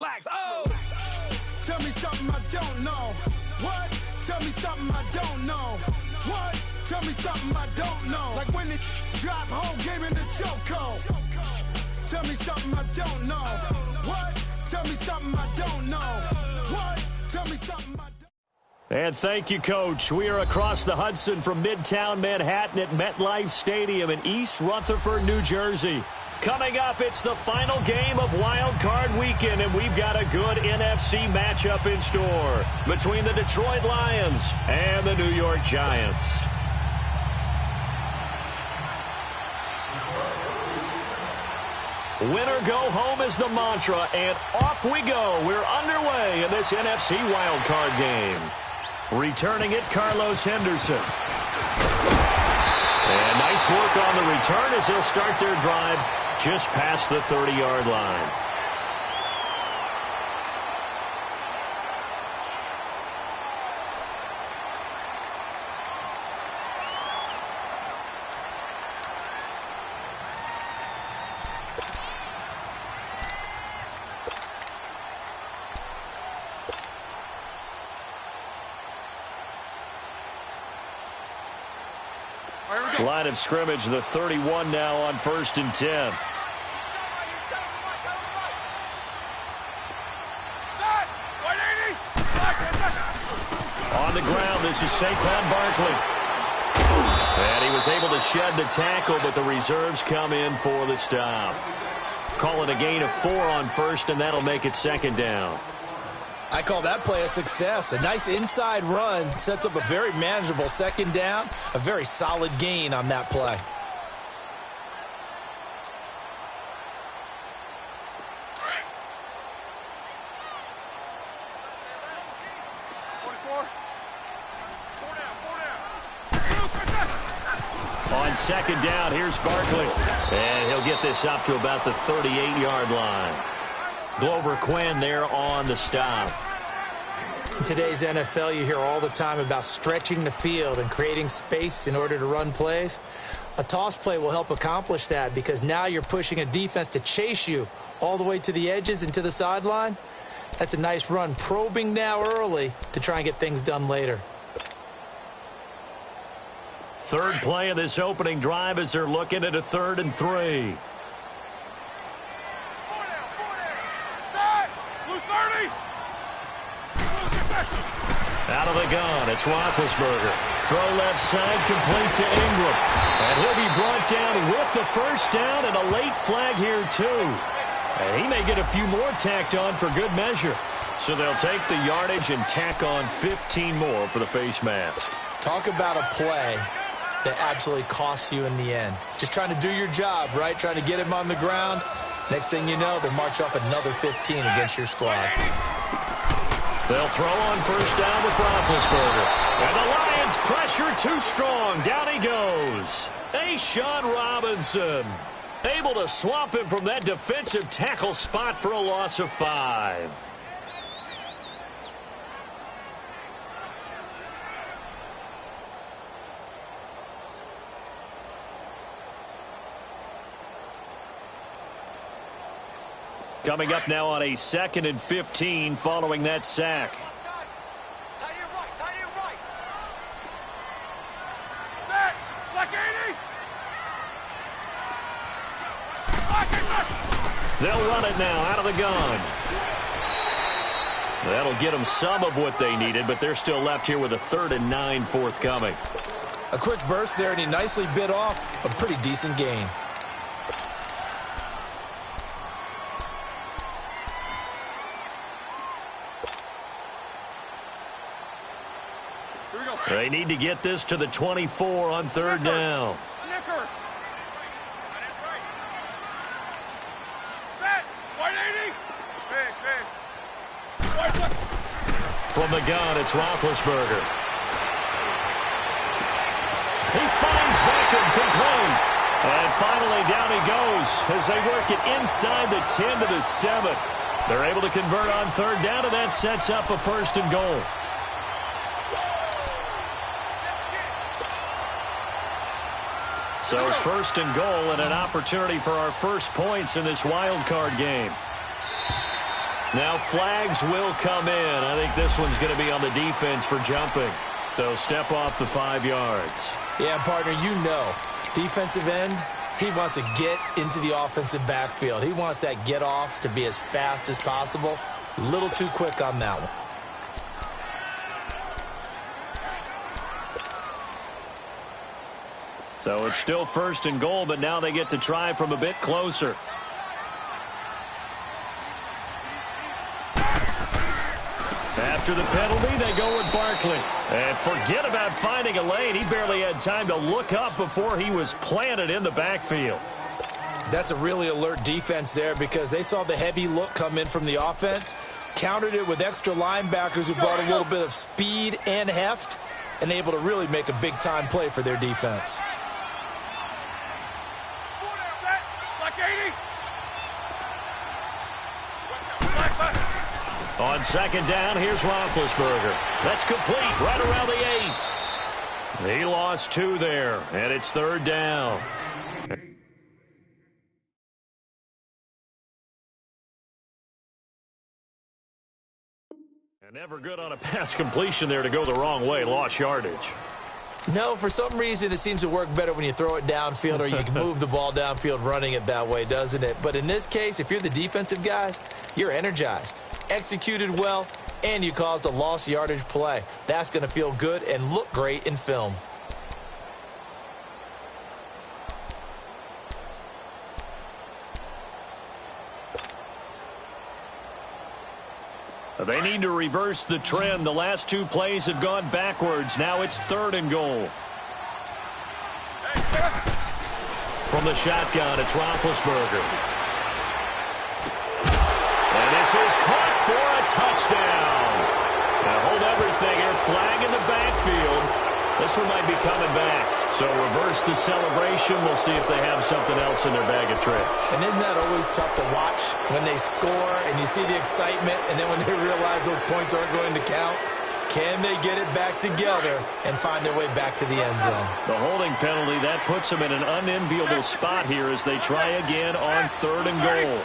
relax. Oh! Tell me something I don't know. What? Tell me something I don't know. What? Tell me something I don't know. Like when it drop whole game in the chokehold. Tell me something I don't know. What? Tell me something I don't know. What? Tell me something I don't know. And thank you, Coach. We are across the Hudson from Midtown Manhattan at MetLife Stadium in East Rutherford, New Jersey. Coming up, it's the final game of Wild Card Weekend, and we've got a good NFC matchup in store between the Detroit Lions and the New York Giants. Winner go home is the mantra, and off we go. We're underway in this NFC Wild Card game. Returning it, Carlos Henderson. And nice work on the return as they'll start their drive just past the 30-yard line. Line of scrimmage, the 31 now on 1st and 10. On the ground, this is Saquon Barkley. And he was able to shed the tackle, but the reserves come in for the stop. Call it a gain of 4 on 1st, and that'll make it 2nd down. I call that play a success. A nice inside run sets up a very manageable 2nd down. A very solid gain on that play. On 2nd down, here's Barkley. And he'll get this up to about the 38-yard line. Glover Quinn there on the stop. In today's NFL, you hear all the time about stretching the field and creating space in order to run plays. A toss play will help accomplish that because now you're pushing a defense to chase you all the way to the edges and to the sideline. That's a nice run, probing now early to try and get things done later. Third play of this opening drive as they're looking at a 3rd and 3. Out of the gun, it's Roethlisberger. Throw left side, complete to Ingram. And he'll be brought down with the 1st down and a late flag here, too. And he may get a few more tacked on for good measure. So they'll take the yardage and tack on 15 more for the face mask. Talk about a play that absolutely costs you in the end. Just trying to do your job, right? Trying to get him on the ground. Next thing you know, they'll march off another 15 against your squad. They'll throw on 1st down with Roethlisberger. And the Lions pressure too strong. Down he goes. A'Shawn Robinson able to swamp him from that defensive tackle spot for a loss of 5. Coming up now on a 2nd and 15 following that sack. They'll run it now out of the gun. That'll get them some of what they needed, but they're still left here with a 3rd and 9 forthcoming. A quick burst there, and he nicely bit off a pretty decent gain. They need to get this to the 24 on 3rd down. From the gun, it's Roethlisberger. He finds Beckham complete. And finally down he goes as they work it inside the 10 to the 7. They're able to convert on 3rd down, and that sets up a 1st and goal. So 1st and goal and an opportunity for our first points in this wild card game. Now flags will come in. I think this one's going to be on the defense for jumping. They'll step off the 5 yards. Yeah, partner, you know, defensive end, he wants to get into the offensive backfield. He wants that get off to be as fast as possible. A little too quick on that one. So it's still 1st and goal, but now they get to try from a bit closer. After the penalty, they go with Barkley. And forget about finding a lane. He barely had time to look up before he was planted in the backfield. That's a really alert defense there because they saw the heavy look come in from the offense, countered it with extra linebackers who brought a little bit of speed and heft, and able to really make a big-time play for their defense. On 2nd down, here's Roethlisberger. That's complete right around the 8. He lost 2 there, and it's 3rd down. And never good on a pass completion there to go the wrong way. Lost yardage. No, for some reason it seems to work better when you throw it downfield or you can move the ball downfield running it that way, doesn't it? But in this case, if you're the defensive guys, you're energized, executed well, and you caused a lost yardage play. That's going to feel good and look great in film. They need to reverse the trend. The last 2 plays have gone backwards. Now it's 3rd and goal. From the shotgun, it's Roethlisberger. And this is caught for a touchdown. Now hold everything here. Flag in the backfield. This one might be coming back. So reverse the celebration. We'll see if they have something else in their bag of tricks. And isn't that always tough to watch when they score and you see the excitement and then when they realize those points aren't going to count? Can they get it back together and find their way back to the end zone? The holding penalty, that puts them in an unenviable spot here as they try again on 3rd and goal.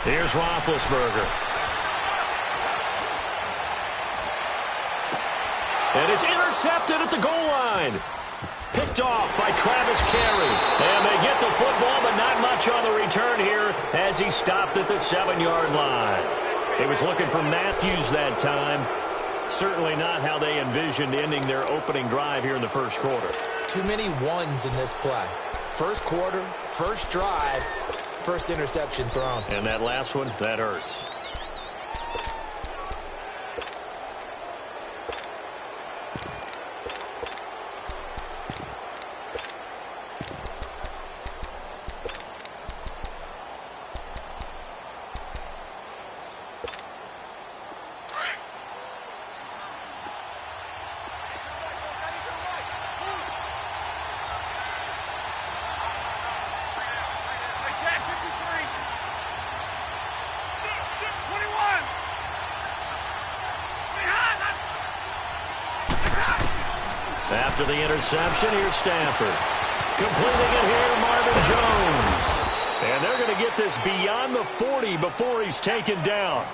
Here's Roethlisberger. And it's intercepted at the goal line. Picked off by Travis Carey. And they get the football, but not much on the return here as he stopped at the 7-yard line. He was looking for Matthews that time. Certainly not how they envisioned ending their opening drive here in the 1st quarter. Too many ones in this play. 1st quarter, 1st drive, 1st interception thrown. And that last one, that hurts. After the interception, here's Stafford. Completing it here, Marvin Jones. And they're going to get this beyond the 40 before he's taken down.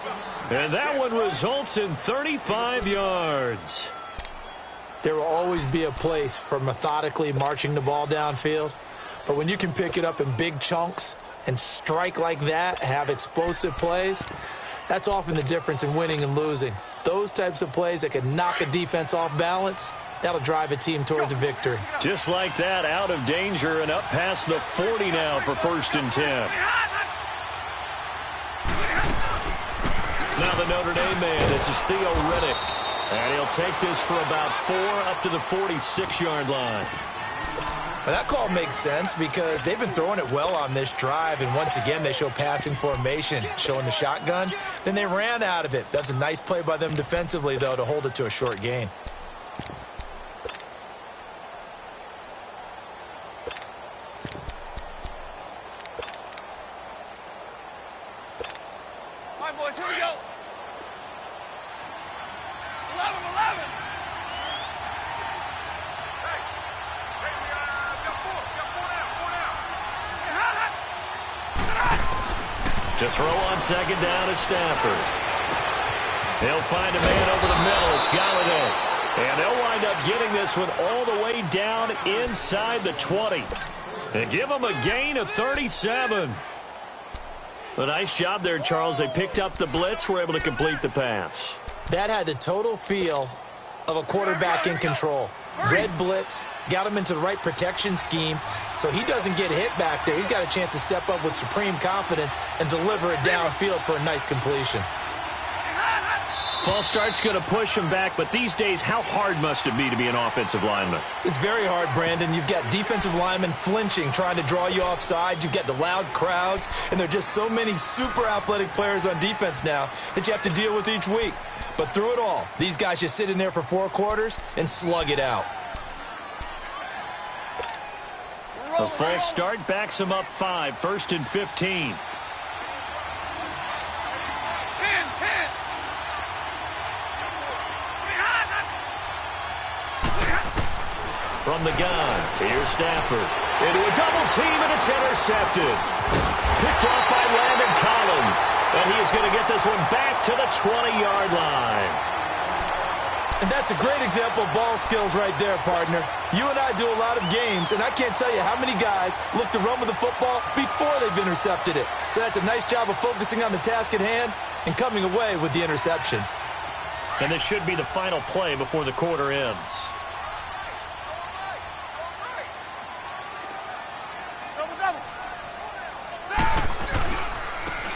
And that one results in 35 yards. There will always be a place for methodically marching the ball downfield. But when you can pick it up in big chunks and strike like that, have explosive plays, that's often the difference in winning and losing. Those types of plays that can knock a defense off balance, that'll drive a team towards a victory. Just like that, out of danger and up past the 40 now for 1st and 10. Now the Notre Dame man, this is Theo Riddick. And he'll take this for about 4 up to the 46-yard line. Well, that call makes sense because they've been throwing it well on this drive, and once again they show passing formation, showing the shotgun. Then they ran out of it. That's a nice play by them defensively, though, to hold it to a short gain. All right, boys, here we go. 11. Hey, we got four now. To throw on second down is Stafford. He'll find a man over the middle. It's Galladay. And they'll wind up getting this one all the way down inside the 20. And give them a gain of 37. A nice job there, Charles. They picked up the blitz, were able to complete the pass. That had the total feel of a quarterback in control. Red blitz, got him into the right protection scheme, so he doesn't get hit back there. He's got a chance to step up with supreme confidence and deliver it downfield for a nice completion. False start's going to push him back, but these days, how hard must it be to be an offensive lineman? It's very hard, Brandon. You've got defensive linemen flinching, trying to draw you offside. You've got the loud crowds, and there are just so many super athletic players on defense now that you have to deal with each week. But through it all, these guys just sit in there for 4 quarters and slug it out. A false start backs him up 5, 1st and 15. 10. From the gun, here's Stafford. Into a double team, and it's intercepted. Picked off by Landon Collins. And he's going to get this one back to the 20-yard line. And that's a great example of ball skills right there, partner. You and I do a lot of games, and I can't tell you how many guys look to run with the football before they've intercepted it. So that's a nice job of focusing on the task at hand and coming away with the interception. And this should be the final play before the quarter ends.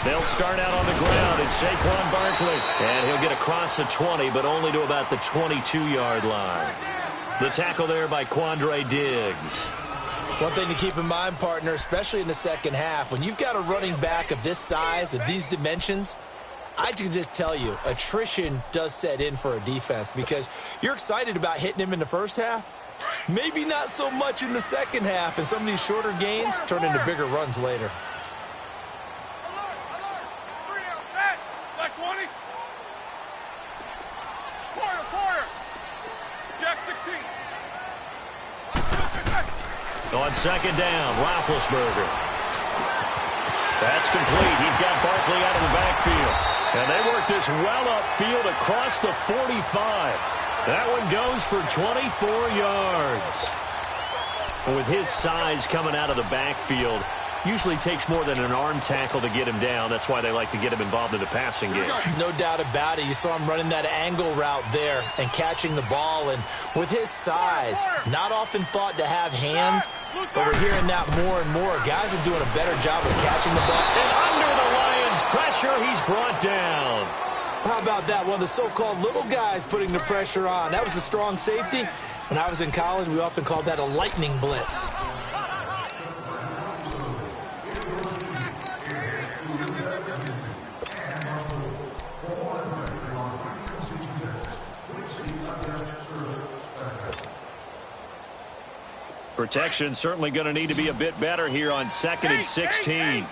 They'll start out on the ground. It's Saquon Barkley. And he'll get across the 20, but only to about the 22-yard line. The tackle there by Quandre Diggs. One thing to keep in mind, partner, especially in the second half, when you've got a running back of this size, of these dimensions, I can just tell you, attrition does set in for a defense because you're excited about hitting him in the first half. Maybe not so much in the second half, and some of these shorter gains turn into bigger runs later. On second down, Roethlisberger. That's complete. He's got Barkley out of the backfield. And they work this well upfield across the 45. That one goes for 24 yards. With his size coming out of the backfield, usually takes more than an arm tackle to get him down. That's why they like to get him involved in the passing game. No doubt about it. You saw him running that angle route there and catching the ball. And with his size, not often thought to have hands, but we're hearing that more and more. Guys are doing a better job of catching the ball. And under the Lions' pressure, he's brought down. How about that? One of the so-called little guys putting the pressure on. That was a strong safety. When I was in college, we often called that a lightning blitz. Protection certainly going to need to be a bit better here on 2nd and 16.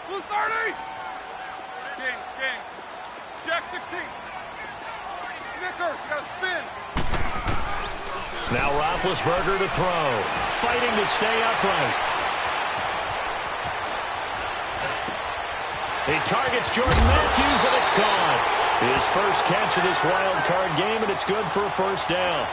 Blue 30. Jack 16. Snickers, got to spin. Now Roethlisberger to throw. Fighting to stay upright. He targets Jordan Matthews, and it's caught. His first catch of this wild card game, and it's good for a first down.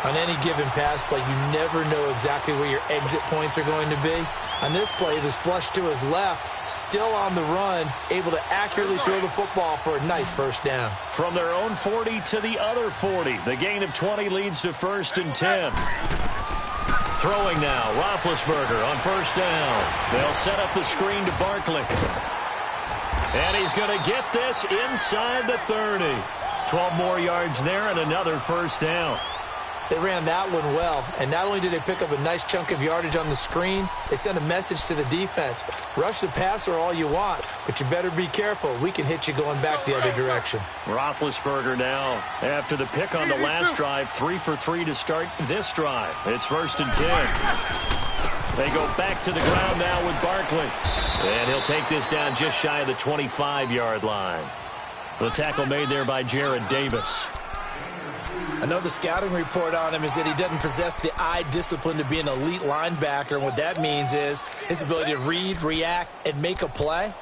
On any given pass play, you never know exactly where your exit points are going to be. On this play, it was flushed to his left, still on the run, able to accurately throw the football for a nice first down. From their own 40 to the other 40, the gain of 20 leads to 1st and 10. Throwing now, Roethlisberger on first down. They'll set up the screen to Barkley. And he's going to get this inside the 30. 12 more yards there and another first down. They ran that one well, and not only did they pick up a nice chunk of yardage on the screen, they sent a message to the defense. Rush the passer all you want, but you better be careful. We can hit you going back the other direction. Roethlisberger now, after the pick on the last drive, 3 for 3 to start this drive. It's 1st and 10. They go back to the ground now with Barkley. And he'll take this down just shy of the 25-yard line. The tackle made there by Jared Davis. I know the scouting report on him is that he doesn't possess the eye discipline to be an elite linebacker, and what that means is his ability to read, react, and make a play.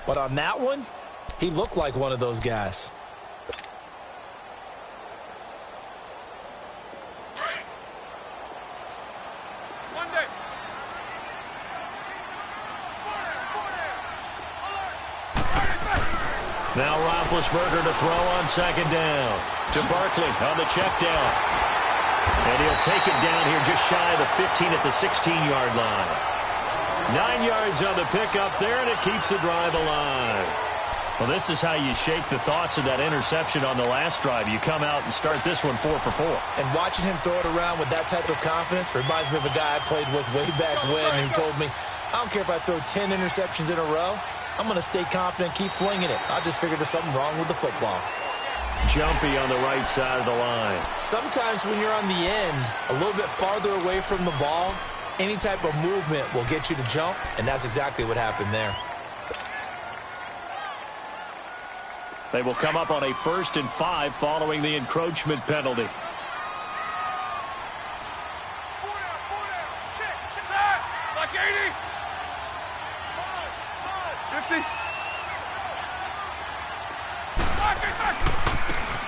But on that one, he looked like one of those guys. Now Roethlisberger to throw on second down. To Barkley on the check down. And he'll take it down here just shy of the 15 at the 16-yard line. 9 yards on the pickup there, and it keeps the drive alive. Well, this is how you shake the thoughts of that interception on the last drive. You come out and start this one 4 for 4. And watching him throw it around with that type of confidence reminds me of a guy I played with way back when who told me, I don't care if I throw 10 interceptions in a row. I'm going to stay confident, keep flinging it. I just figured there's something wrong with the football. Jumpy on the right side of the line. Sometimes when you're on the end, a little bit farther away from the ball, any type of movement will get you to jump, and that's exactly what happened there. They will come up on a 1st and 5 following the encroachment penalty. Like 80. 50.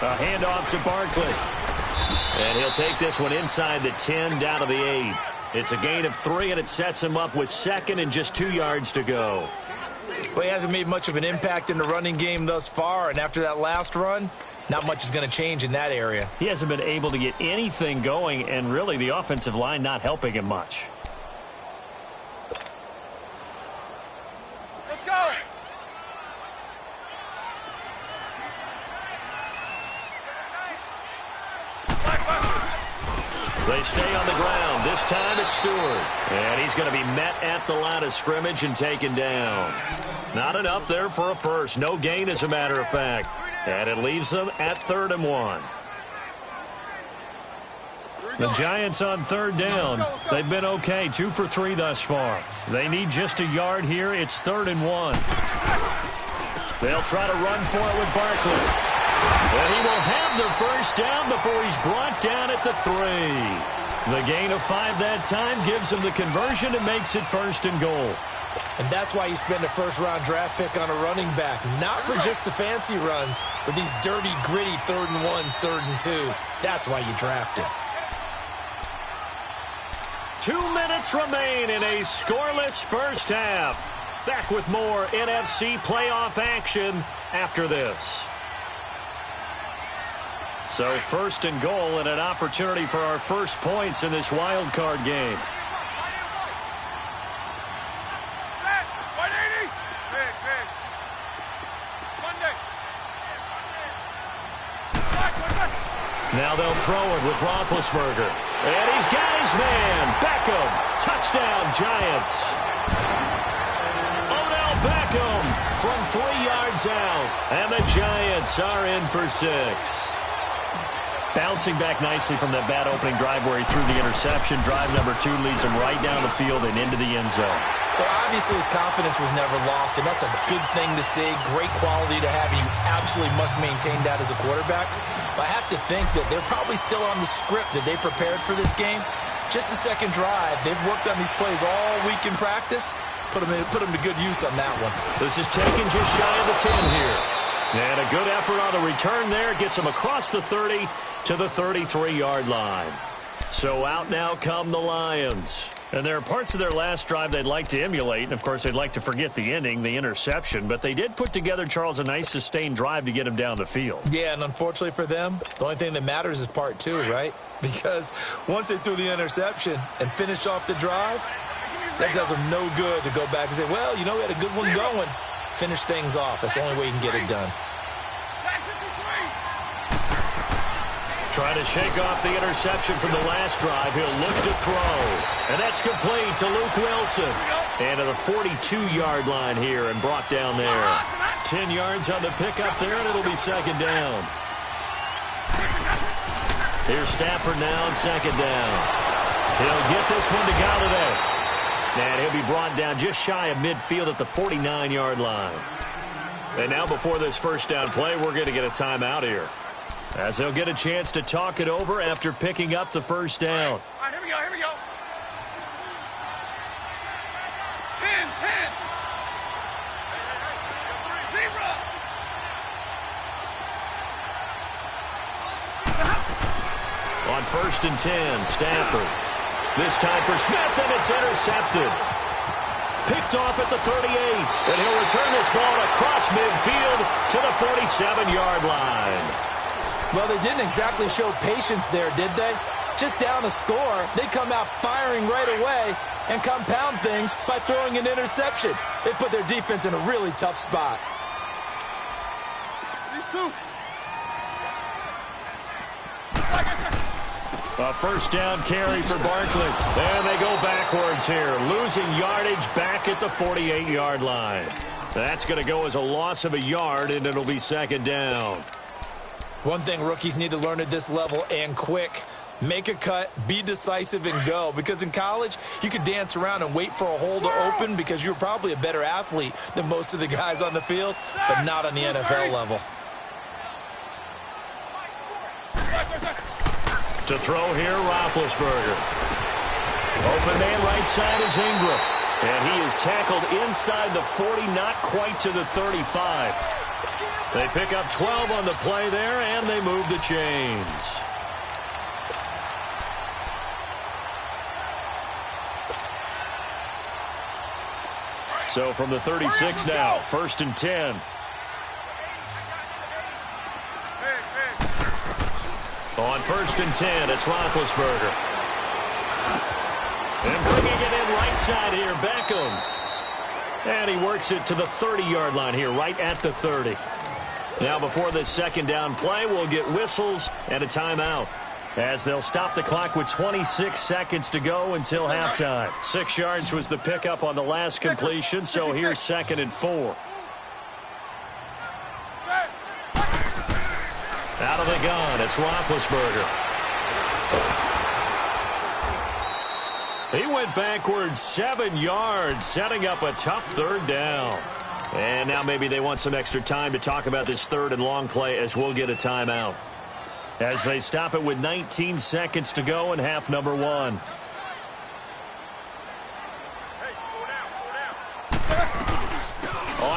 A handoff to Barkley. And he'll take this one inside the 10 down to the 8. It's a gain of 3, and it sets him up with 2nd and just 2 yards to go. Well, he hasn't made much of an impact in the running game thus far, and after that last run, not much is going to change in that area. He hasn't been able to get anything going, and really the offensive line not helping him much. Let's go. They stay on the ground. This time it's Stewart. And he's going to be met at the line of scrimmage and taken down. Not enough there for a first. No gain, as a matter of fact. And it leaves them at 3rd and 1. The Giants on 3rd down. They've been okay. 2 for 3 thus far. They need just a yard here. It's 3rd and 1. They'll try to run for it with Barkley. And he will have the first down before he's brought down at the 3. The gain of 5 that time gives him the conversion and makes it 1st and goal. And that's why you spend a first-round draft pick on a running back, not for just the fancy runs, but these dirty, gritty 3rd and 1s, 3rd and 2s. That's why you draft him. 2 minutes remain in a scoreless first half. Back with more NFC playoff action after this. So 1st and goal and an opportunity for our first points in this wild card game. Now they'll throw it with Roethlisberger. And he's got his man. Beckham. Touchdown, Giants. Odell Beckham from 3 yards out. And the Giants are in for 6. Bouncing back nicely from that bad opening drive where he threw the interception. Drive number 2 leads him right down the field and into the end zone. So obviously his confidence was never lost, and that's a good thing to see. Great quality to have, and you absolutely must maintain that as a quarterback. But I have to think that they're probably still on the script that they prepared for this game. Just the second drive. They've worked on these plays all week in practice. Put them to good use on that one. This is taken just shy of the 10 here. And a good effort on the return there. Gets him across the 30 to the 33-yard line. So out now come the Lions. And there are parts of their last drive they'd like to emulate. And, of course, they'd like to forget the ending, the interception. But they did put together, Charles, a nice sustained drive to get him down the field. Yeah, and unfortunately for them, the only thing that matters is part 2, right? Because once they threw the interception and finished off the drive, that does them no good to go back and say, well, you know, we had a good one going. Finish things off. That's the only way you can get it done. Trying to shake off the interception from the last drive. He'll look to throw. And that's complete to Luke Wilson. And to the 42-yard line here and brought down there. 10 yards on the pickup there, and it'll be 2nd down. Here's Stafford now on 2nd down. He'll get this one to Galladay. And he'll be brought down just shy of midfield at the 49-yard line. And now before this first down play, we're going to get a timeout here. as they'll get a chance to talk it over after picking up the first down. All right, here we go, here we go. 10, 10. Zebra. On 1st and 10, Stafford. This time for Smith, and it's intercepted. Picked off at the 38, and he'll return this ball across midfield to the 47-yard line. Well, they didn't exactly show patience there, did they? Just down a score, they come out firing right away and compound things by throwing an interception. They put their defense in a really tough spot. These two. A first down carry for Barkley. And they go backwards here, losing yardage back at the 48-yard line. That's going to go as a loss of a yard, and it'll be 2nd down. One thing rookies need to learn at this level, and quick: make a cut, be decisive, and go. Because in college, you could dance around and wait for a hole to open because you're probably a better athlete than most of the guys on the field, but not on the NFL level. To throw here, Roethlisberger. Open man right side is Ingram. And he is tackled inside the 40, not quite to the 35. They pick up 12 on the play there, and they move the chains. So from the 36 now, 1st and 10. On 1st and 10, it's Roethlisberger. And bringing it in right side here, Beckham. And he works it to the 30-yard line here, right at the 30. Now before this 2nd down play, we'll get whistles and a timeout, as they'll stop the clock with 26 seconds to go until halftime. 6 yards was the pickup on the last completion, so here's 2nd and 4. Out of the gun, it's Roethlisberger. He went backwards 7 yards, setting up a tough 3rd down. And now maybe they want some extra time to talk about this 3rd and long play, as we'll get a timeout, as they stop it with 19 seconds to go in half number 1. On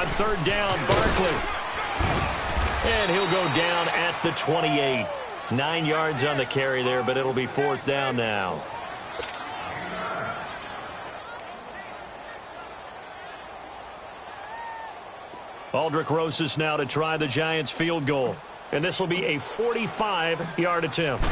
3rd down, Barkley. And he'll go down at the 28. 9 yards on the carry there, but it'll be 4th down now. Aldrich Rosas now to try the Giants' field goal. And this will be a 45-yard attempt.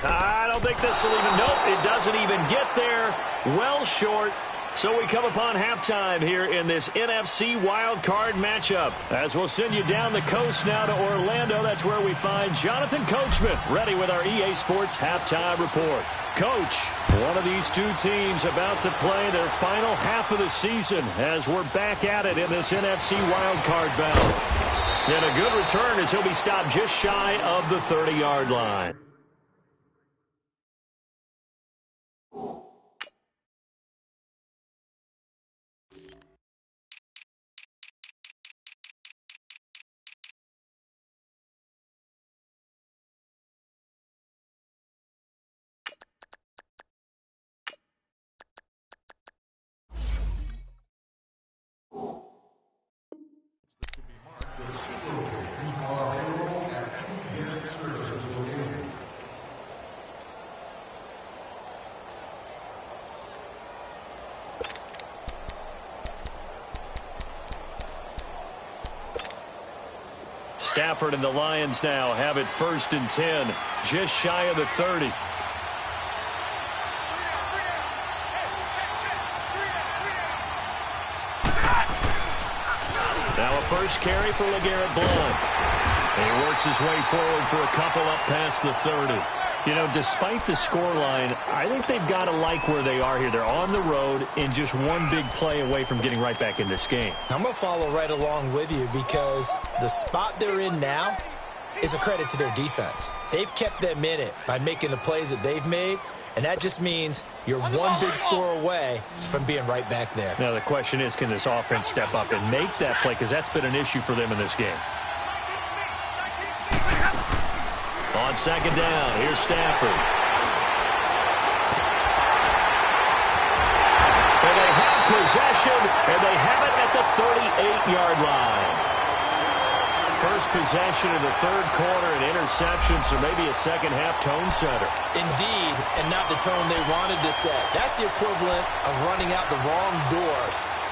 I don't think this will even... Nope, it doesn't even get there. Well short. So we come upon halftime here in this NFC wildcard matchup, as we'll send you down the coast now to Orlando. That's where we find Jonathan Coachman, ready with our EA Sports halftime report. Coach, one of these two teams about to play their final half of the season, as we're back at it in this NFC wildcard battle. And a good return, as he'll be stopped just shy of the 30-yard line. Stafford and the Lions now have it 1st and 10, just shy of the 30. Now a first carry for LeGarrette Blount. And he works his way forward for a couple up past the 30. You know, despite the scoreline, I think they've got to like where they are here. They're on the road and just one big play away from getting right back in this game. I'm going to follow right along with you, because the spot they're in now is a credit to their defense. They've kept them in it by making the plays that they've made, and that just means you're one big score away from being right back there. Now the question is, can this offense step up and make that play? Because that's been an issue for them in this game. On second down, here's Stafford. And they have possession, and they have it at the 38-yard line. First possession in the third quarter, an interception, so maybe a second-half tone setter. Indeed, and not the tone they wanted to set. That's the equivalent of running out the wrong door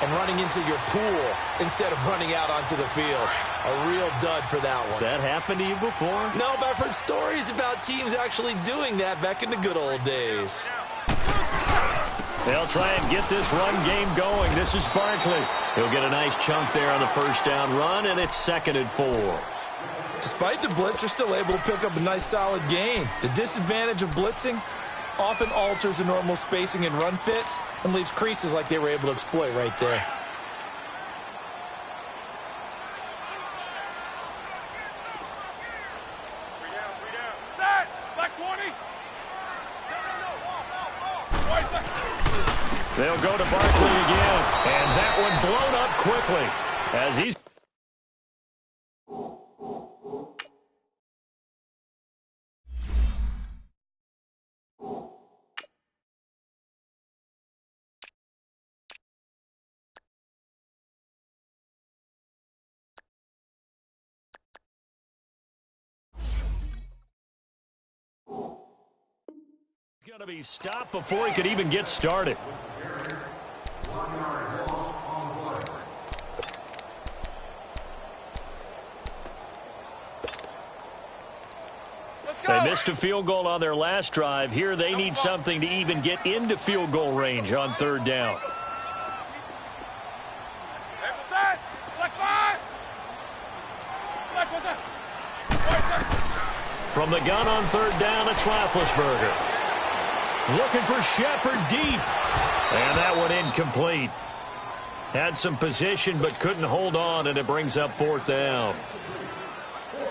and running into your pool instead of running out onto the field. A real dud for that one. Has that happened to you before? No, but I've heard stories about teams actually doing that back in the good old days. They'll try and get this run game going. This is Barkley. He'll get a nice chunk there on the first down run, and it's 2nd and 4. Despite the blitz, they're still able to pick up a nice solid gain. The disadvantage of blitzing often alters the normal spacing and run fits and leaves creases like they were able to exploit right there. They'll go to Barkley again, and that one blown up quickly as he's going to be stopped before he could even get started. They missed a field goal on their last drive. Here they need something to even get into field goal range on third down. From the gun on third down, it's Roethlisberger. Looking for Shepard deep. And that one incomplete. Had some position but couldn't hold on, and it brings up 4th down.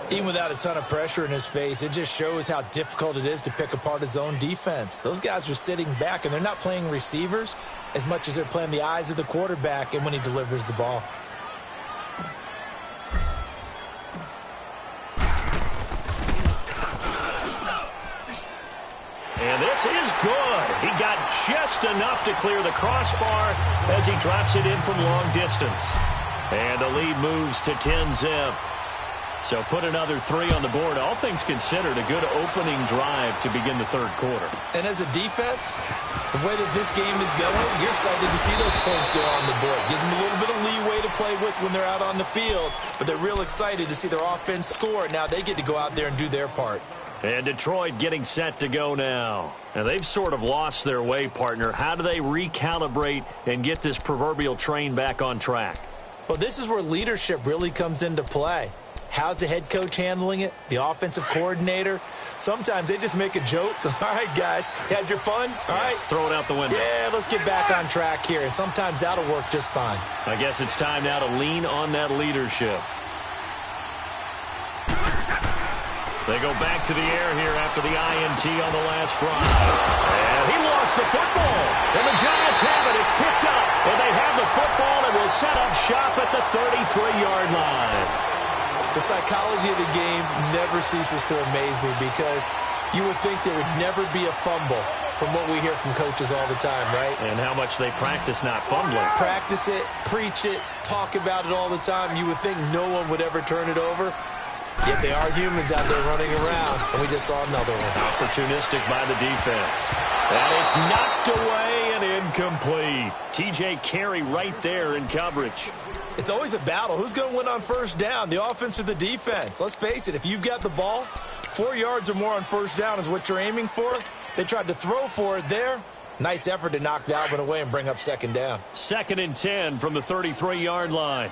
Even without a ton of pressure in his face, it just shows how difficult it is to pick apart his own defense. Those guys are sitting back, and they're not playing receivers as much as they're playing the eyes of the quarterback and when he delivers the ball. And this is good. He got just enough to clear the crossbar as he drops it in from long distance. And the lead moves to 10-zip. So put another 3 on the board. All things considered, a good opening drive to begin the third quarter. And as a defense, the way that this game is going, you're excited to see those points go on the board. Gives them a little bit of leeway to play with when they're out on the field, but they're real excited to see their offense score. Now they get to go out there and do their part. And Detroit getting set to go now. And they've sort of lost their way, partner. How do they recalibrate and get this proverbial train back on track? Well, this is where leadership really comes into play. How's the head coach handling it? The offensive coordinator? Sometimes they just make a joke. All right, guys, had your fun? All right. Throw it out the window. Yeah, let's get back on track here. And sometimes that'll work just fine. I guess it's time now to lean on that leadership. They go back to the air here after the INT on the last drive. And he lost the football. And the Giants have it. It's picked up. And they have the football and will set up shop at the 33-yard line. The psychology of the game never ceases to amaze me because you would think there would never be a fumble from what we hear from coaches all the time, right? And how much they practice not fumbling. Practice it, preach it, talk about it all the time. You would think no one would ever turn it over. Yet they are humans out there running around, and we just saw another one. Opportunistic by the defense. And it's knocked away and incomplete. T.J. Carey right there in coverage. It's always a battle. Who's going to win on first down, the offense or the defense? Let's face it, if you've got the ball, 4 yards or more on first down is what you're aiming for. They tried to throw for it there. Nice effort to knock that one away and bring up second down. 2nd and 10 from the 33-yard line.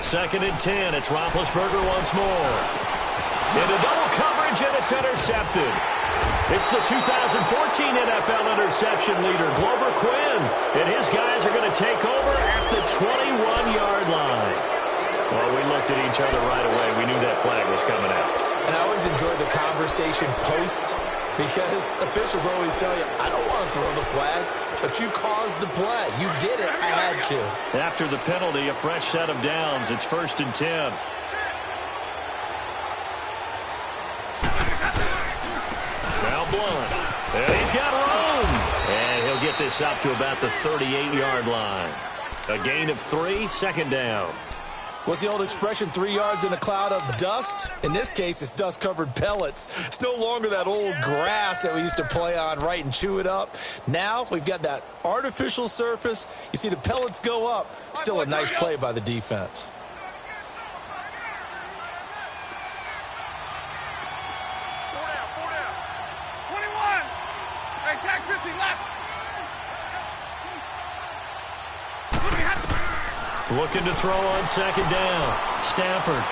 Second and 10. It's Roethlisberger once more. Into double coverage, and it's intercepted. It's the 2014 NFL interception leader, Glover Quinn. And his guys are going to take over at the 21-yard line. Well, we looked at each other right away. We knew that flag was coming out. And I always enjoy the conversation post Because officials always tell you, I don't want to throw the flag, but you caused the play. You did it. I had to. After the penalty, a fresh set of downs. It's 1st and 10. Now Blunt. And he's got room. And he'll get this up to about the 38-yard line. A gain of 3, 2nd down. What's the old expression, 3 yards in a cloud of dust? In this case, it's dust-covered pellets. It's no longer that old grass that we used to play on, right, and chew it up. Now we've got that artificial surface. You see the pellets go up. Still a nice play by the defense. Four down. 21. Hey, tag 50 left. Looking to throw on 2nd down. Stafford.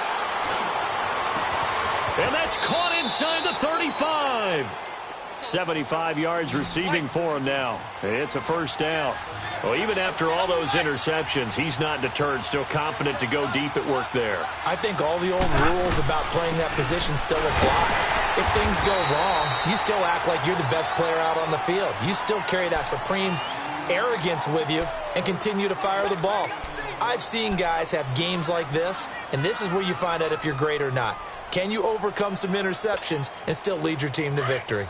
And that's caught inside the 35. 75 yards receiving for him now. It's a 1st down. Well, even after all those interceptions, he's not deterred, still confident to go deep at work there. I think all the old rules about playing that position still apply. If things go wrong, you still act like you're the best player out on the field. You still carry that supreme arrogance with you and continue to fire the ball. I've seen guys have games like this, and this is where you find out if you're great or not. Can you overcome some interceptions and still lead your team to victory?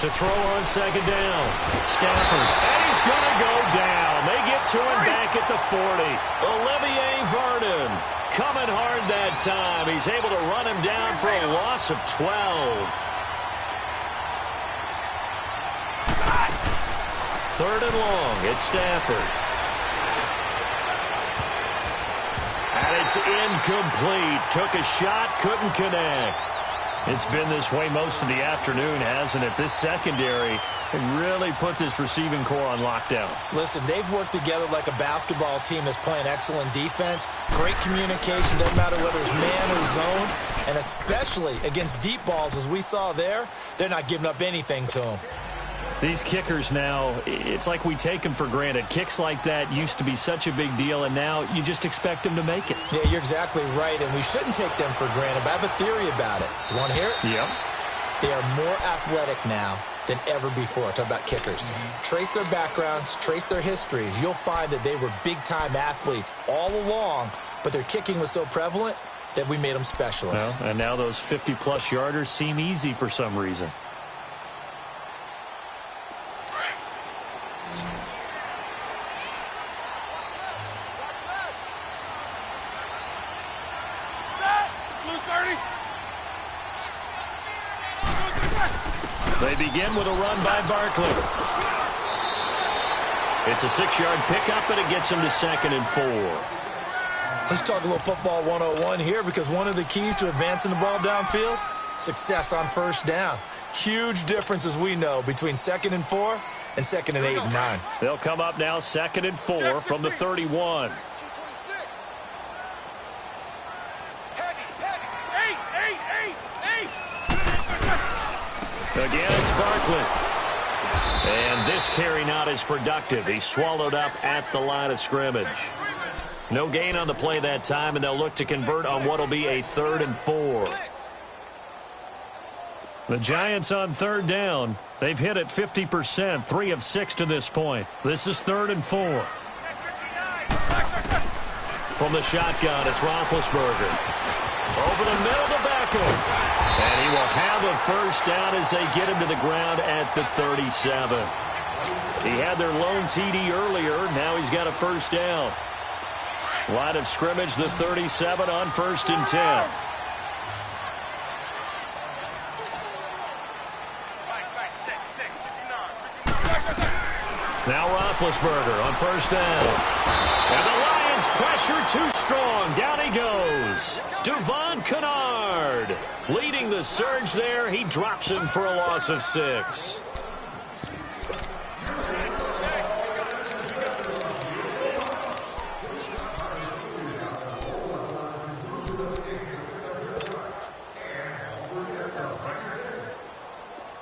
To throw on 2nd down. Stafford. And he's going to go down. They get to him back at the 40. Olivier Vernon coming hard that time. He's able to run him down for a loss of 12. 3rd and long. It's Stafford. And it's incomplete. Took a shot, couldn't connect. It's been this way most of the afternoon, hasn't it? This secondary really put this receiving core on lockdown. Listen, they've worked together like a basketball team that's playing excellent defense. Great communication, doesn't matter whether it's man or zone. And especially against deep balls, as we saw there, they're not giving up anything to them. These kickers now, it's like we take them for granted. Kicks like that used to be such a big deal, and now you just expect them to make it. Yeah, you're exactly right, and we shouldn't take them for granted, but I have a theory about it. You want to hear it? Yep. They are more athletic now than ever before. Talk about kickers. Trace their backgrounds, trace their histories. You'll find that they were big-time athletes all along, but their kicking was so prevalent that we made them specialists. Well, and now those 50-plus yarders seem easy for some reason. They begin with a run by Barkley. It's a 6-yard pickup, and it gets him to 2nd and 4. Let's talk a little football 101 here, because one of the keys to advancing the ball downfield, success on 1st down. Huge difference, as we know, between 2nd and 4 and 2nd and 8 and 9. They'll come up now 2nd and 4 from the 31. Again, it's Barkley. And this carry not as productive. He's swallowed up at the line of scrimmage. No gain on the play that time, and they'll look to convert on what will be a 3rd and 4. The Giants on 3rd down. They've hit it 50%, 3 of 6 to this point. This is 3rd and 4. From the shotgun, it's Roethlisberger. Over the middle to Beckham. And he will have a 1st down as they get him to the ground at the 37. He had their lone TD earlier. Now he's got a 1st down. Line of scrimmage, the 37 on 1st and 10. Now Roethlisberger on 1st down. And the Lions pressure too strong. Down he goes. Devon Kennard leading the surge there. He drops him for a loss of 6.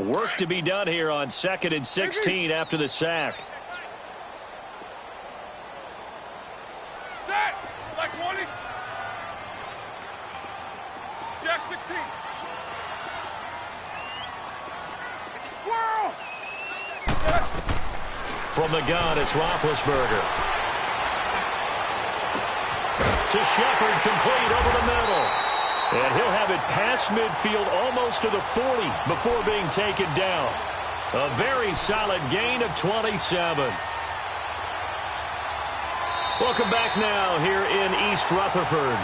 Work to be done here on 2nd and 16 after the sack. From the gun, it's Roethlisberger. To Shepard, complete over the middle. And he'll have it past midfield almost to the 40 before being taken down. A very solid gain of 27. Welcome back now here in East Rutherford.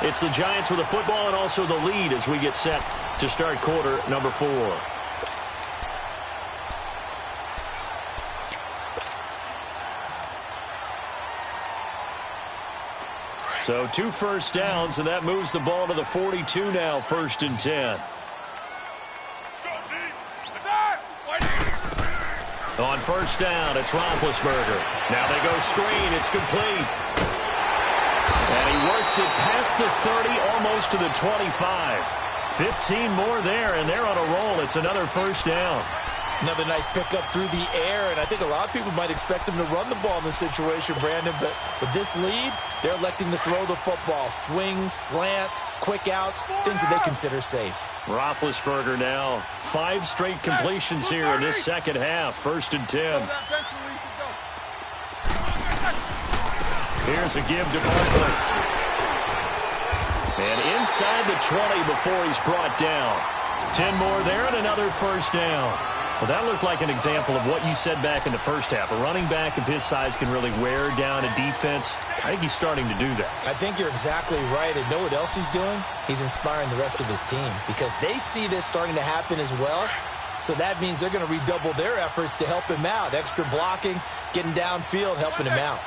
It's the Giants with the football and also the lead as we get set to start quarter number 4. So 2 first downs, and that moves the ball to the 42 now, 1st and 10. On 1st down, it's Roethlisberger. Now they go screen. It's complete. And he works it past the 30, almost to the 25. 15 more there, and they're on a roll. It's another 1st down. Another nice pickup through the air, and I think a lot of people might expect him to run the ball in this situation, Brandon, but with this lead, they're electing to throw the football. Swings, slants, quick outs, things that they consider safe. Roethlisberger now, 5 straight completions here in this second half, 1st and 10. Here's a give to Barkley. And inside the 20 before he's brought down. 10 more there and another 1st down. Well, that looked like an example of what you said back in the first half. A running back of his size can really wear down a defense. I think he's starting to do that. I think you're exactly right. And know what else he's doing? He's inspiring the rest of his team because they see this starting to happen as well. So that means they're going to redouble their efforts to help him out. Extra blocking, getting downfield, helping him out.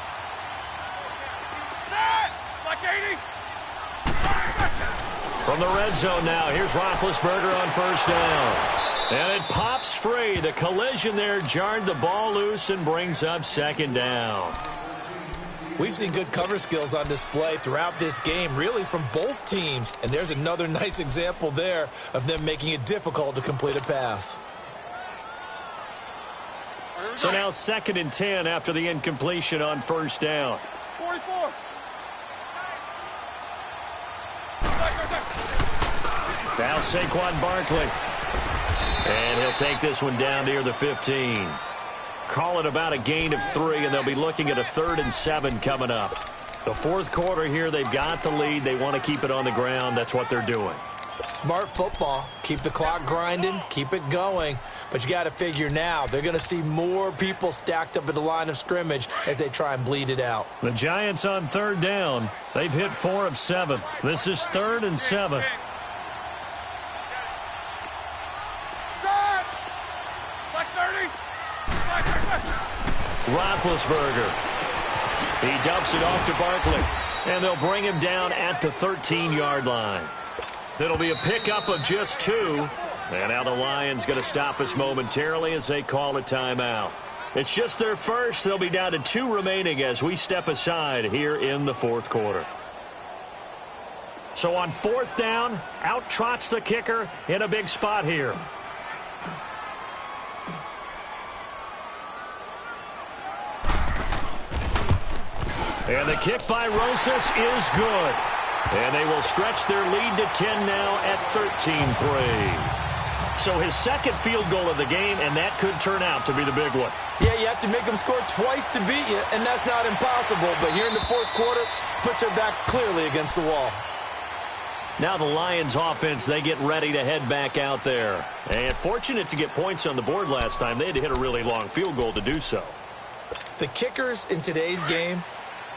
From the red zone now, here's Roethlisberger on 1st down. And it pops free. The collision there jarred the ball loose and brings up 2nd down. We've seen good cover skills on display throughout this game, really from both teams. And there's another nice example there of them making it difficult to complete a pass. So now 2nd and 10 after the incompletion on 1st down. 44. Now Saquon Barkley. And he'll take this one down near the 15. Call it about a gain of 3, and they'll be looking at a 3rd and 7 coming up. The 4th quarter here, they've got the lead. They want to keep it on the ground. That's what they're doing. Smart football. Keep the clock grinding. Keep it going. But you got to figure now, they're going to see more people stacked up at the line of scrimmage as they try and bleed it out. The Giants on 3rd down. They've hit 4 of 7. This is 3rd and 7. Roethlisberger. He dumps it off to Barkley. And they'll bring him down at the 13-yard line. It'll be a pickup of just 2. And now the Lions going to stop us momentarily as they call a timeout. It's just their first. They'll be down to 2 remaining as we step aside here in the 4th quarter. So on 4th down, out trots the kicker in a big spot here. And the kick by Rosas is good. And they will stretch their lead to 10 now at 13-3. So his 2nd field goal of the game, and that could turn out to be the big one. Yeah, you have to make them score twice to beat you, and that's not impossible. But here in the 4th quarter, puts their backs clearly against the wall. Now the Lions offense, they get ready to head back out there. And fortunate to get points on the board last time. They had to hit a really long field goal to do so. The kickers in today's game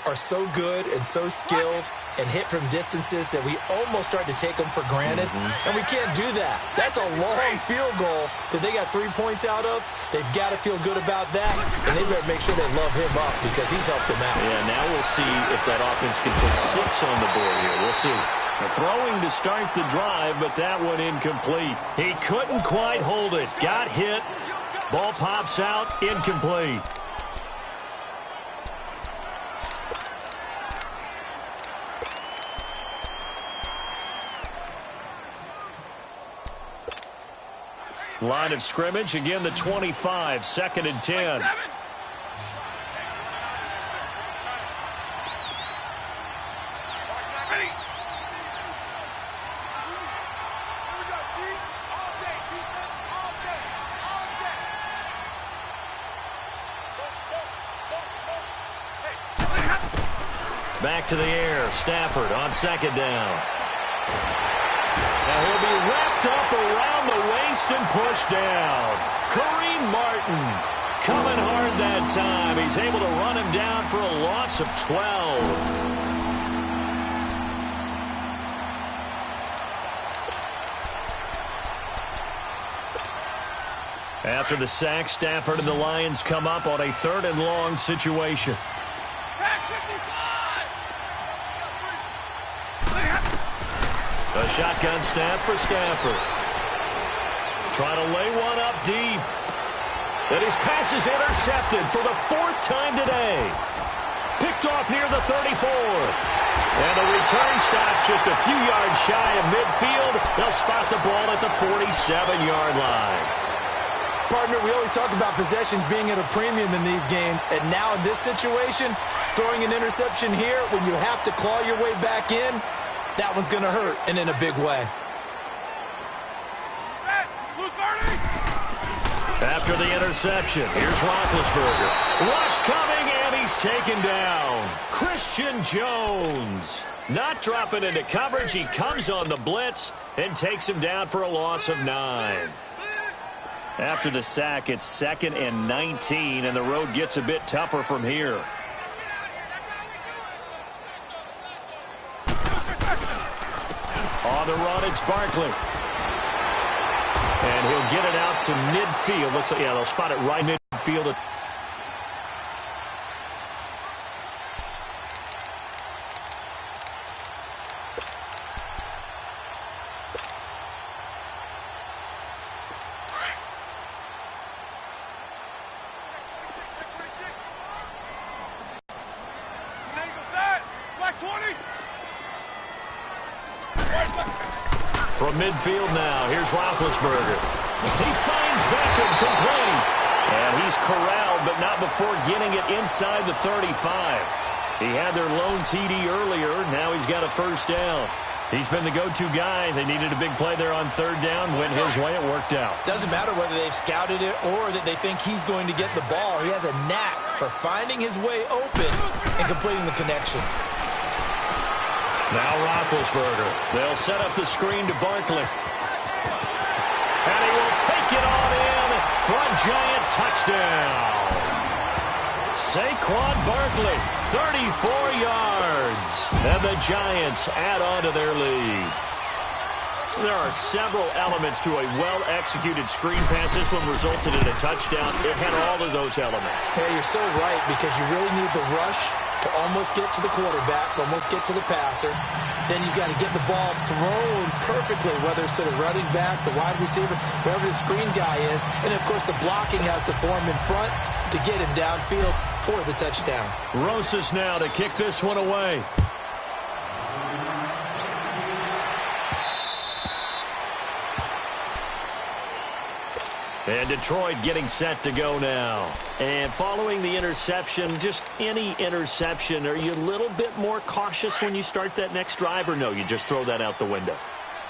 are so good and so skilled and hit from distances that we almost start to take them for granted. And we can't do that. That's a long field goal that they got 3 points out of. They've got to feel good about that, and they better make sure they love him up because he's helped them out. Yeah, now we'll see if that offense can put 6 on the board here. We'll see. The throwing to start the drive, but that one incomplete. He couldn't quite hold it. Got hit. Ball pops out. Incomplete. Line of scrimmage, again the 25, 2nd and 10. Back to the air. Stafford on second down. Now he'll be wrapped up around the waist and pushed down. Kareem Martin coming hard that time. He's able to run him down for a loss of 12. After the sack, Stafford and the Lions come up on a 3rd and long situation. A shotgun snap for Stafford. Trying to lay one up deep. And his pass is intercepted for the 4th time today. Picked off near the 34. And the return stops just a few yards shy of midfield. They'll spot the ball at the 47-yard line. Partner, we always talk about possessions being at a premium in these games, and now in this situation, throwing an interception here when you have to claw your way back in, that one's going to hurt, and in a big way. After the interception, here's Roethlisberger. Rush coming, and he's taken down. Christian Jones not dropping into coverage. He comes on the blitz and takes him down for a loss of 9. After the sack, it's 2nd and 19, and the road gets a bit tougher from here. On the run, it's Barkley. And he'll get it out to midfield. Looks like, yeah, they'll spot it right midfield. From midfield now, here's Roethlisberger. He finds Beckham complete. And he's corralled, but not before getting it inside the 35. He had their lone TD earlier. Now he's got a 1st down. He's been the go-to guy. They needed a big play there on 3rd down. Went his way. It worked out. Doesn't matter whether they've scouted it or that they think he's going to get the ball. He has a knack for finding his way open and completing the connection. Now Roethlisberger. They'll set up the screen to Barkley. And he will take it on in for a giant touchdown. Saquon Barkley, 34 yards. And the Giants add on to their lead. There are several elements to a well-executed screen pass. This one resulted in a touchdown. It had all of those elements. Yeah, you're so right, because you really need the rush to almost get to the quarterback, almost get to the passer. Then you've got to get the ball thrown perfectly, whether it's to the running back, the wide receiver, wherever the screen guy is. And, of course, the blocking has to form in front to get him downfield for the touchdown. Rosas now to kick this one away. And Detroit getting set to go now. And following the interception, just any interception, are you a little bit more cautious when you start that next drive, or no, you just throw that out the window?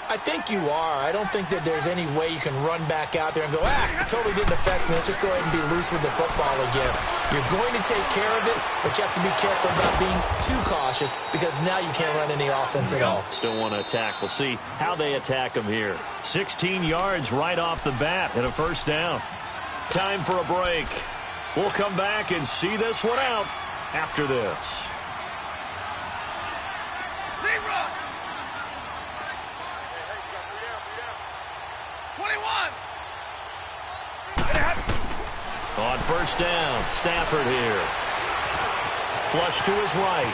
I think you are. I don't think that there's any way you can run back out there and go, it totally didn't affect me. Let's just go ahead and be loose with the football again. You're going to take care of it, but you have to be careful about being too cautious, because now you can't run any offense at all. Still want to attack. We'll see how they attack them here. 16 yards right off the bat and a 1st down. Time for a break. We'll come back and see this one out after this. On 1st down, Stafford here. Flush to his right.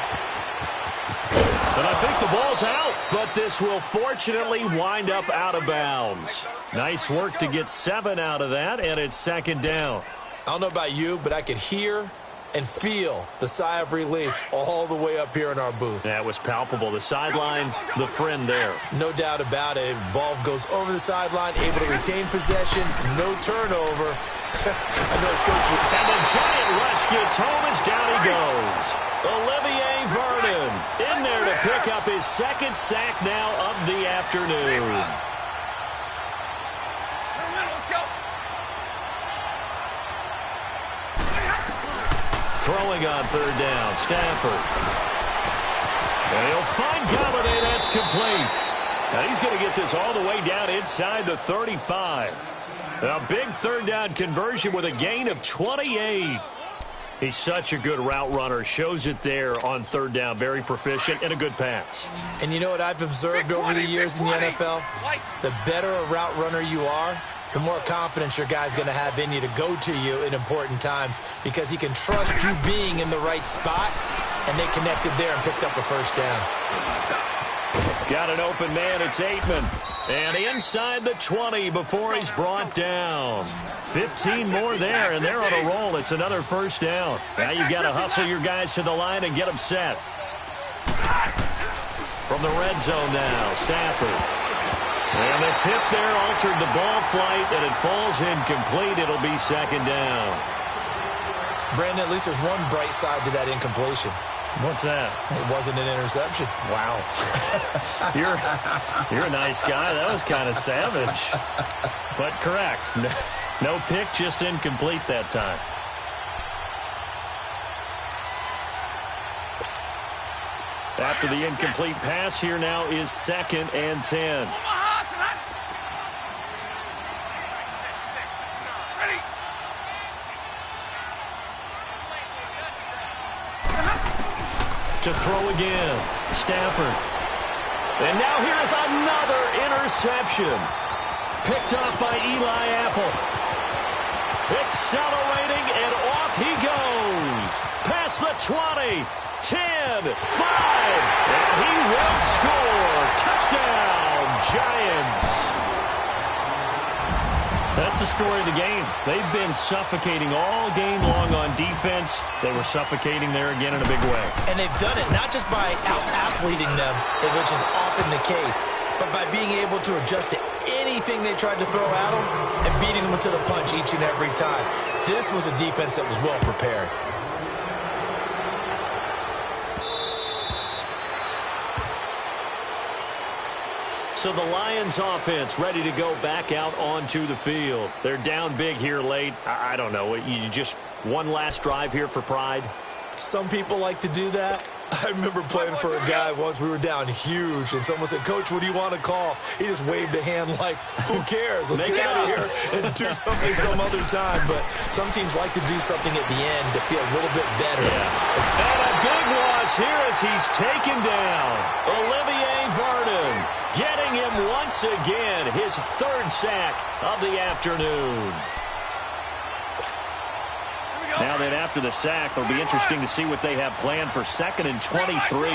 And I think the ball's out, but this will fortunately wind up out of bounds. Nice work to get 7 out of that, and it's 2nd down. I don't know about you, but I could hear and feel the sigh of relief all the way up here in our booth. That was palpable. The sideline, the friend there. No doubt about it. Ball goes over the sideline, able to retain possession, no turnover. I know it's coaching. And the giant rush gets home as down he goes. Olivier Vernon in there to pick up his 2nd sack now of the afternoon. Throwing on 3rd down, Stafford. And he'll find Galladay. That's complete. Now he's going to get this all the way down inside the 35. A big third down conversion with a gain of 28. He's such a good route runner. Shows it there on third down. Very proficient and a good pass. And you know what I've observed over the years in the NFL? The better a route runner you are, the more confidence your guy's going to have in you to go to you in important times because he can trust you being in the right spot, and they connected there and picked up a first down. Got an open man. It's Aitman. And inside the 20 before he's brought down. 15 more there, and they're on a roll. It's another first down. Now you've got to hustle your guys to the line and get them set. From the red zone now, Stafford. And the tip there altered the ball flight, and it falls incomplete. It'll be second down. Brandon, at least there's one bright side to that incompletion. What's that? It wasn't an interception. Wow. You're a nice guy. That was kind of savage. But correct. No pick, just incomplete that time. After the incomplete pass, here now is 2nd and 10. To throw again, Stafford. And now here is another interception. Picked up by Eli Apple. Accelerating, and off he goes. Past the 20, 10, 5. And he will score. Touchdown, Giants. That's the story of the game. They've been suffocating all game long on defense. They were suffocating there again in a big way. And they've done it not just by out-athleting them, which is often the case, but by being able to adjust to anything they tried to throw at them and beating them to the punch each and every time. This was a defense that was well prepared. So the Lions offense ready to go back out onto the field. They're down big here late. I don't know. You just one last drive here for pride? Some people like to do that. I remember playing for a guy once. We were down huge, and someone said, "Coach, what do you want to call?" He just waved a hand like, who cares? Let's get out of here and do something some other time. But some teams like to do something at the end to feel a little bit better. Yeah. And a big loss here as he's taken down. Olivier Vernon getting him once again, his 3rd sack of the afternoon. Now that after the sack, it'll be interesting to see what they have planned for 2nd and 23.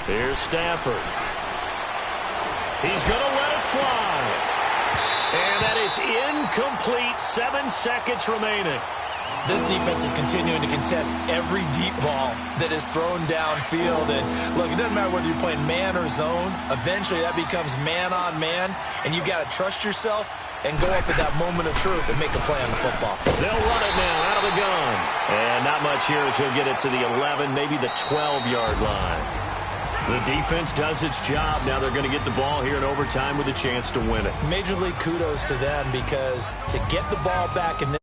Here's Stafford. He's going to let it fly. And that is incomplete. 7 seconds remaining. This defense is continuing to contest every deep ball that is thrown downfield. And, look, it doesn't matter whether you're playing man or zone. Eventually, that becomes man-on-man, and you've got to trust yourself and go up at that moment of truth and make a play on the football. They'll run it now out of the gun. And not much here as he'll get it to the 11, maybe the 12-yard line. The defense does its job. Now they're going to get the ball here in overtime with a chance to win it. Major league kudos to them because to get the ball back in this